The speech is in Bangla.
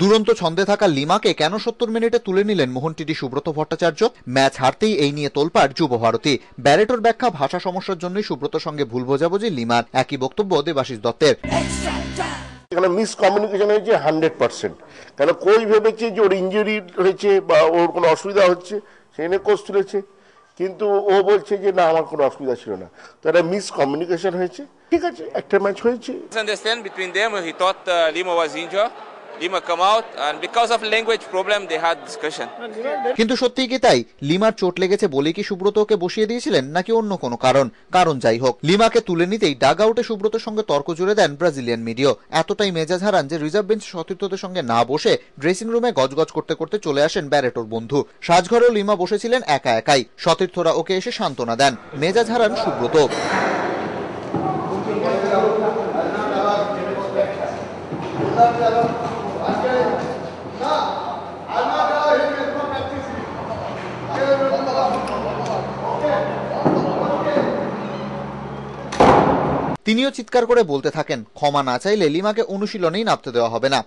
দুরন্ত ছন্দে থাকা লিমাকে কেন 70 মিনিটে তুলে নিলেন মোহনটিডি সুব্রত ভট্টাচার্য? ম্যাচ হারতেই এই নিয়ে তোলপাড় যুব ভারতী। ব্যারেটোর ব্যাখ্যা, ভাষা সমস্যার জন্যই সুব্রতর সঙ্গে ভুল বোঝাবুঝি লিমার। একই বক্তব্য দেবাশিস দত্তের। এখানে মিসকমিউনিকেশন হয়েছে 100%। কেন কোচ ভেবেছে যে ওর ইঞ্জুরি হয়েছে বা ওর কোনো অসুবিধা হচ্ছে, সেখানে কোচ তুলেছে, কিন্তু ও বলছে যে না, আমার কোনো অসুবিধা ছিল না। তো এটা মিসকমিউনিকেশন হয়েছে। ঠিক আছে, একটা ম্যাচ হয়েছে। Understand between them, he thought Lima was injured. Lima come out and because of language problem they had discussion. কিন্তু সত্যিই কি তাই? লিমার চোট লেগেছে বলেই কি সুব্রত ওকে বসিয়ে দিয়েছিলেন, নাকি অন্য কোনো কারণ যাই হোক, লিমাকে তুলে নিতেই ডাগ আউটে সুব্রতর সঙ্গে তর্ক জুড়ে দেন ব্রাজিলিয়ান মিডিয়া। এতটাই মেজাজ হারান যে রিজার্ভ বেঞ্চ সতীর্থদের সঙ্গে না বসে ড্রেসিং রুমে গজগজ করতে করতে চলে আসেন ব্যারেটোর বন্ধু। সাজঘরেও লিমা বসেছিলেন একা একাই। সতীর্থরা ওকে এসে সান্ত্বনা দেন। মেজাজ হারান সুব্রত। তিনিও চিৎকার করে বলতে থাকেন, ক্ষমা না চাইলে লিমাকে অনুশীলনেই নামতে দেওয়া হবে না।